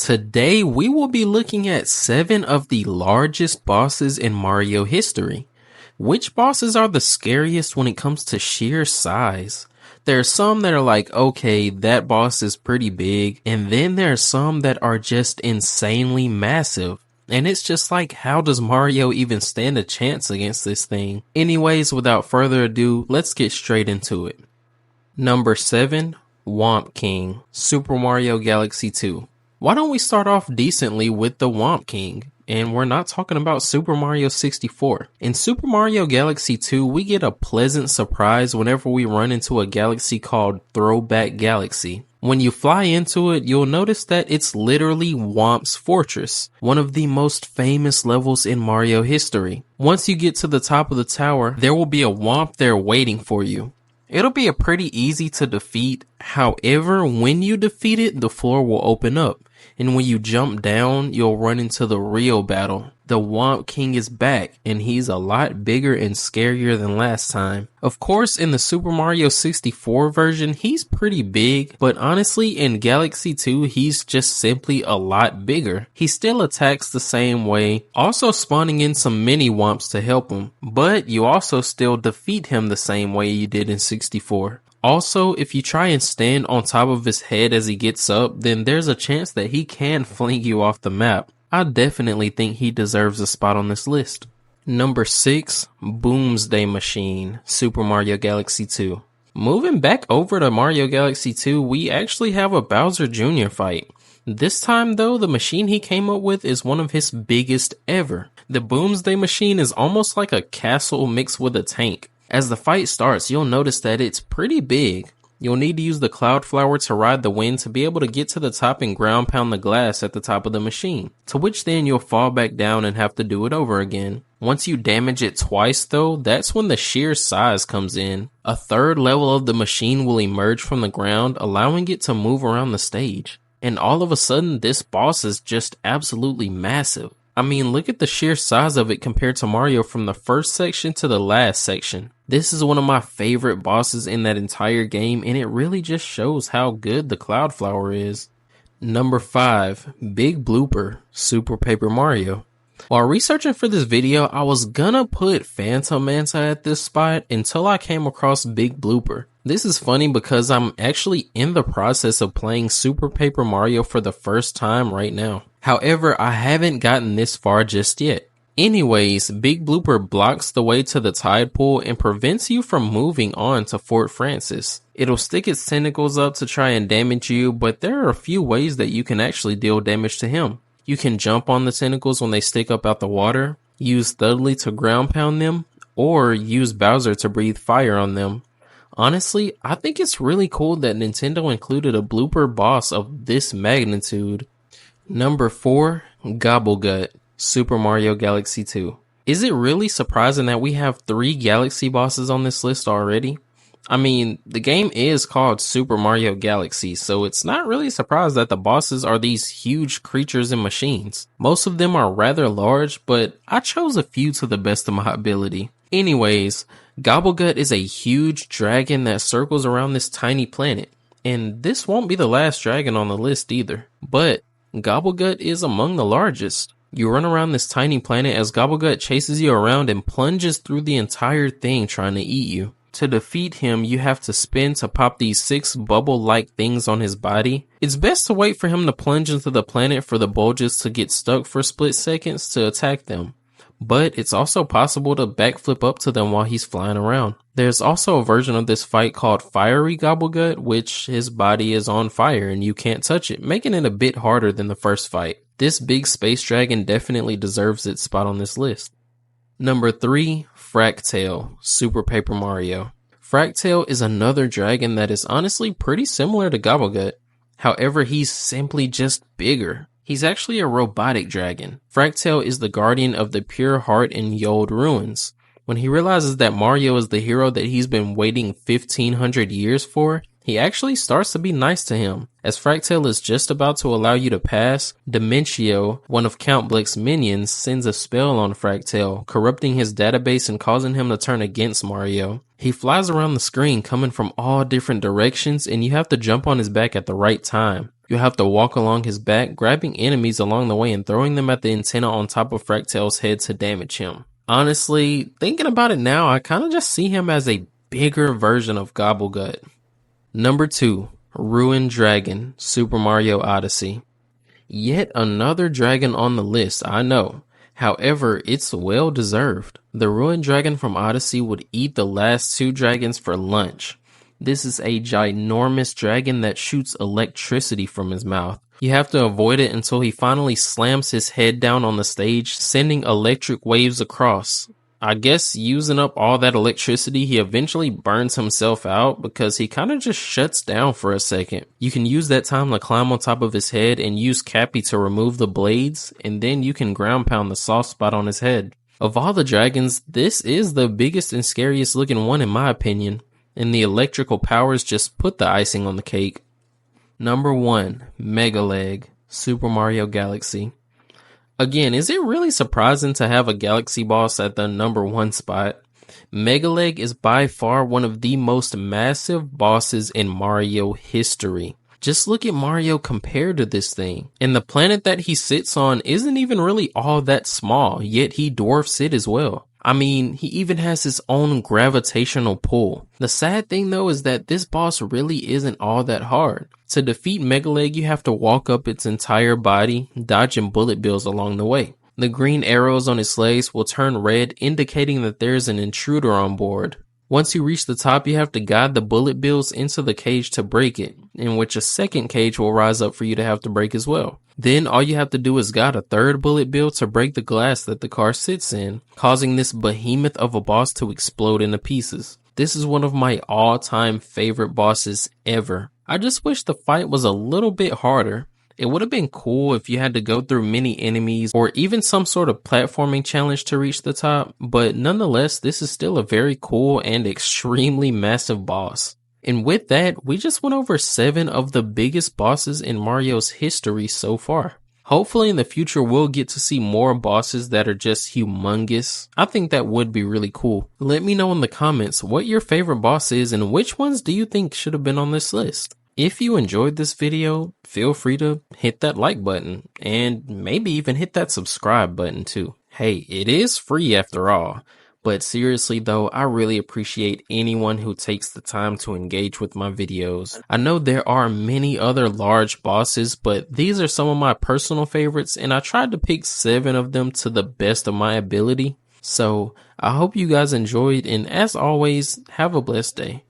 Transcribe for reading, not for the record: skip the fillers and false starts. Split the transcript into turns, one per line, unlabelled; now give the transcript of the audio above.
Today we will be looking at 7 of the largest bosses in Mario history. Which bosses are the scariest when it comes to sheer size? There are some that are like, okay, that boss is pretty big, and then there are some that are just insanely massive. And it's just like, how does Mario even stand a chance against this thing? Anyways, without further ado, let's get straight into it. Number 7, Wamp King, Super Mario Galaxy 2. Why don't we start off decently with the Wamp King? And we're not talking about Super Mario 64. In Super Mario Galaxy 2, we get a pleasant surprise whenever we run into a galaxy called Throwback Galaxy. When you fly into it, you'll notice that it's literally Wamp's Fortress, one of the most famous levels in Mario history. Once you get to the top of the tower, there will be a Wamp there waiting for you. It'll be a pretty easy to defeat. However, when you defeat it, the floor will open up. And when you jump down, you'll run into the real battle. The Wamp King is back, and he's a lot bigger and scarier than last time. Of course, in the Super Mario 64 version, he's pretty big, but honestly, in Galaxy 2, he's just simply a lot bigger. He still attacks the same way, also spawning in some mini Wamps to help him, but you also still defeat him the same way you did in 64. Also, if you try and stand on top of his head as he gets up, then there's a chance that he can fling you off the map. I definitely think he deserves a spot on this list. Number 6, Boomsday Machine, Super Mario Galaxy 2. Moving back over to Mario Galaxy 2, we actually have a Bowser Jr. fight. This time though, the machine he came up with is one of his biggest ever. The Boomsday Machine is almost like a castle mixed with a tank. As the fight starts, you'll notice that it's pretty big. You'll need to use the Cloud Flower to ride the wind to be able to get to the top and ground pound the glass at the top of the machine, to which then you'll fall back down and have to do it over again. Once you damage it twice though, that's when the sheer size comes in. A third level of the machine will emerge from the ground, allowing it to move around the stage. And all of a sudden, this boss is just absolutely massive. I mean, look at the sheer size of it compared to Mario from the first section to the last section. This is one of my favorite bosses in that entire game, and it really just shows how good the Cloud Flower is. Number 5, Big Blooper, Super Paper Mario. While researching for this video, I was gonna put Phantom Manta at this spot until I came across Big Blooper. This is funny because I'm actually in the process of playing Super Paper Mario for the first time right now. However, I haven't gotten this far just yet. Anyways, Big Blooper blocks the way to the tide pool and prevents you from moving on to Fort Francis. It'll stick its tentacles up to try and damage you, but there are a few ways that you can actually deal damage to him. You can jump on the tentacles when they stick up out the water, use Thudley to ground pound them, or use Bowser to breathe fire on them. Honestly, I think it's really cool that Nintendo included a Blooper boss of this magnitude. Number 4, Gobblegut, Super Mario Galaxy 2. Is it really surprising that we have 3 Galaxy bosses on this list already? I mean, the game is called Super Mario Galaxy, so it's not really surprised that the bosses are these huge creatures and machines. Most of them are rather large, but I chose a few to the best of my ability. Anyways, Gobblegut is a huge dragon that circles around this tiny planet, and this won't be the last dragon on the list either, but Gobblegut is among the largest. You run around this tiny planet as Gobblegut chases you around and plunges through the entire thing trying to eat you. To defeat him, you have to spin to pop these 6 bubble-like things on his body. It's best to wait for him to plunge into the planet for the bulges to get stuck for split seconds to attack them. But it's also possible to backflip up to them while he's flying around. There's also a version of this fight called Fiery Gobblegut, which his body is on fire and you can't touch it, making it a bit harder than the first fight. This big space dragon definitely deserves its spot on this list. Number 3, Fracktail, Super Paper Mario. Fracktail is another dragon that is honestly pretty similar to Gobblegut. However, he's simply just bigger. He's actually a robotic dragon. Fracktail is the guardian of the Pure Heart and Yold ruins. When he realizes that Mario is the hero that he's been waiting 1500 years for, he actually starts to be nice to him. As Fracktail is just about to allow you to pass, Dimentio, one of Count Bleck's minions, sends a spell on Fracktail, corrupting his database and causing him to turn against Mario. He flies around the screen coming from all different directions, and you have to jump on his back at the right time. You'll have to walk along his back, grabbing enemies along the way and throwing them at the antenna on top of Fracktail's head to damage him. Honestly, thinking about it now, I kind of just see him as a bigger version of Gobblegut. Number 2, Ruined Dragon, Super Mario Odyssey. Yet another dragon on the list, I know. However, it's well deserved. The Ruined Dragon from Odyssey would eat the last 2 dragons for lunch. This is a ginormous dragon that shoots electricity from his mouth. You have to avoid it until he finally slams his head down on the stage, sending electric waves across. I guess using up all that electricity, he eventually burns himself out because he kind of just shuts down for a second. You can use that time to climb on top of his head and use Cappy to remove the blades, and then you can ground pound the soft spot on his head. Of all the dragons, this is the biggest and scariest looking one in my opinion, and the electrical powers just put the icing on the cake. Number 1, Mega Leg, Super Mario Galaxy. Again, is it really surprising to have a Galaxy boss at the number 1 spot? Mega Leg is by far one of the most massive bosses in Mario history. Just look at Mario compared to this thing. And the planet that he sits on isn't even really all that small, yet he dwarfs it as well. I mean, he even has his own gravitational pull. The sad thing though is that this boss really isn't all that hard. To defeat Mega Leg, you have to walk up its entire body, dodging bullet bills along the way. The green arrows on his legs will turn red, indicating that there's an intruder on board. Once you reach the top, you have to guide the bullet bills into the cage to break it, in which a second cage will rise up for you to have to break as well. Then all you have to do is guide a third bullet bill to break the glass that the car sits in, causing this behemoth of a boss to explode into pieces. This is one of my all-time favorite bosses ever. I just wish the fight was a little bit harder. It would have been cool if you had to go through many enemies or even some sort of platforming challenge to reach the top, but nonetheless, this is still a very cool and extremely massive boss. And with that, we just went over 7 of the biggest bosses in Mario's history so far. Hopefully in the future we'll get to see more bosses that are just humongous. I think that would be really cool. Let me know in the comments what your favorite boss is and which ones do you think should have been on this list. If you enjoyed this video, feel free to hit that like button and maybe even hit that subscribe button too. Hey, it is free after all. But seriously though, I really appreciate anyone who takes the time to engage with my videos. I know there are many other large bosses, but these are some of my personal favorites and I tried to pick 7 of them to the best of my ability. So I hope you guys enjoyed, and as always, have a blessed day.